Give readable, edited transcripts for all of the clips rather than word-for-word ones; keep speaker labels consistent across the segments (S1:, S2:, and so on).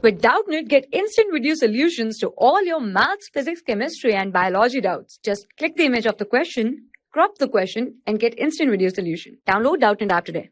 S1: With Doubtnut, get instant video solutions to all your maths, physics, chemistry, and biology doubts. Just click the image of the question, crop the question, and get instant video solution. Download Doubtnut app today.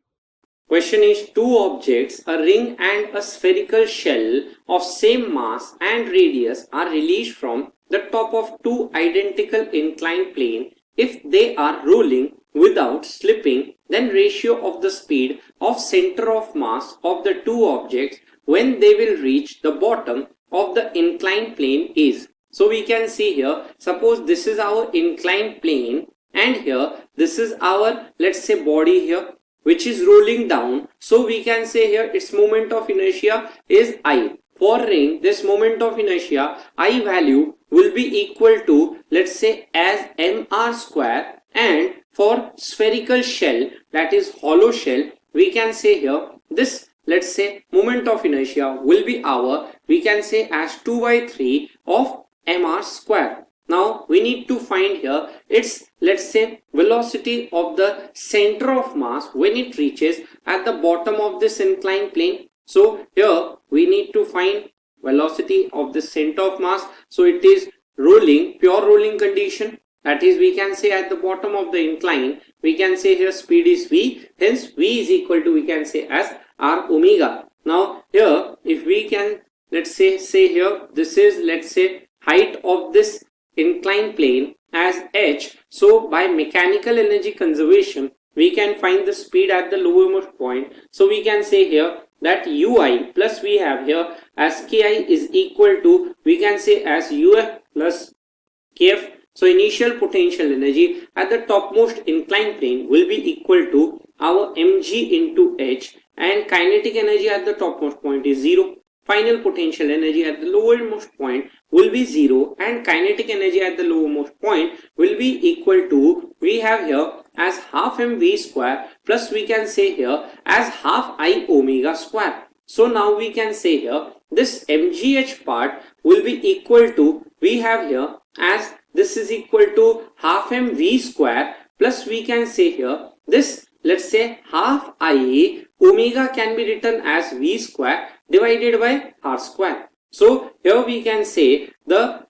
S2: Question is, two objects, a ring and a spherical shell of same mass and radius are released from the top of two identical inclined plane. If they are rolling without slipping, then ratio of the speed of center of mass of the two objects when they will reach the bottom of the inclined plane is. So we can see here, suppose this is our inclined plane and here this is our, let's say, body here, which is rolling down. So we can say here its moment of inertia is I. For ring, this moment of inertia I value will be equal to, let's say, as mr square, and for spherical shell, that is hollow shell, we can say here this, let's say, moment of inertia will be our, we can say, as 2 by 3 of mr square. Now we need to find here its, let's say, velocity of the center of mass when it reaches at the bottom of this inclined plane. So here we need to find velocity of the center of mass. So it is rolling, pure rolling condition, that is we can say at the bottom of the incline, we can say here speed is v, hence v is equal to, we can say, as r omega. Now here if we can, let's say here this is, let's say, height of this inclined plane as h. So by mechanical energy conservation we can find the speed at the lowermost point. So we can say here that ui plus we have here as ki is equal to, we can say, as uf plus kf. So initial potential energy at the topmost inclined plane will be equal to our mg into h, and kinetic energy at the topmost point is 0. Final potential energy at the lowermost point will be 0, and kinetic energy at the lowermost point will be equal to, we have here as half mv square plus we can say here as half I omega square. So now we can say here this mgh part will be equal to, we have here as this is equal to half mv square plus we can say here this, let's say, half I omega can be written as v square divided by r square. So here we can say the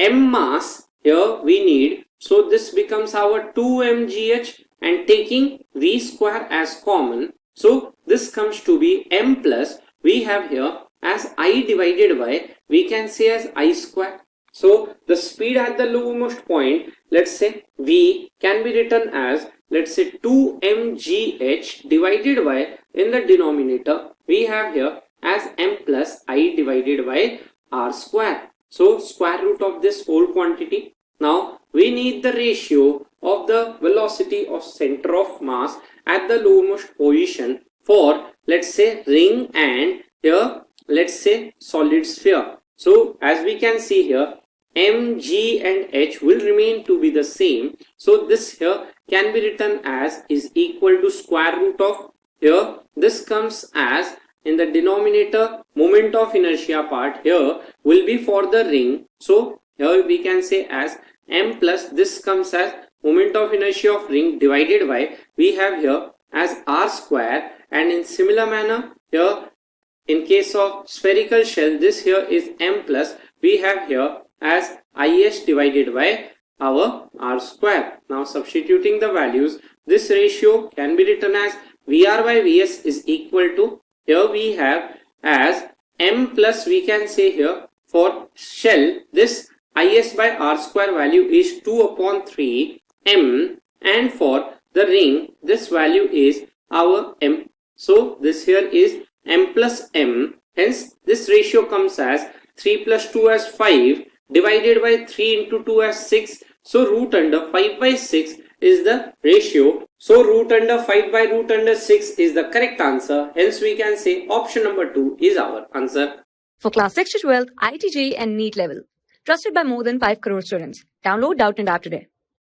S2: m mass here we need, so this becomes our 2 mgh, and taking v square as common, so this comes to be m plus we have here as I divided by, we can say, as I square. So the speed at the lowermost point, let's say v, can be written as, let's say, 2 mgh divided by, in the denominator we have here as m plus I divided by r square. So square root of this whole quantity. Now we need the ratio of the velocity of center of mass at the lowermost position for, let's say, ring and here, let's say, solid sphere. So as we can see here, m, g and h will remain to be the same. So this here can be written as is equal to square root of, here this comes as, in the denominator, moment of inertia part here will be for the ring. So here we can say as m plus this comes as moment of inertia of ring divided by, we have here as r square, and in similar manner here in case of spherical shell this here is m plus we have here as is divided by our r square. Now substituting the values, this ratio can be written as vr by vs is equal to, here we have as m plus we can say here for shell this is by r square value is 2 upon 3 m, and for the ring this value is our m. So this here is m plus m, hence this ratio comes as 3 plus 2 as 5 divided by 3 into 2 as 6. So root under 5 by 6 is the ratio. So root under 5 by root under 6 is the correct answer. Hence we can say option number 2 is our answer.
S1: For class 6 to 12, IIT JEE and NEET level. Trusted by more than 5 crore students. Download Doubtnut app today.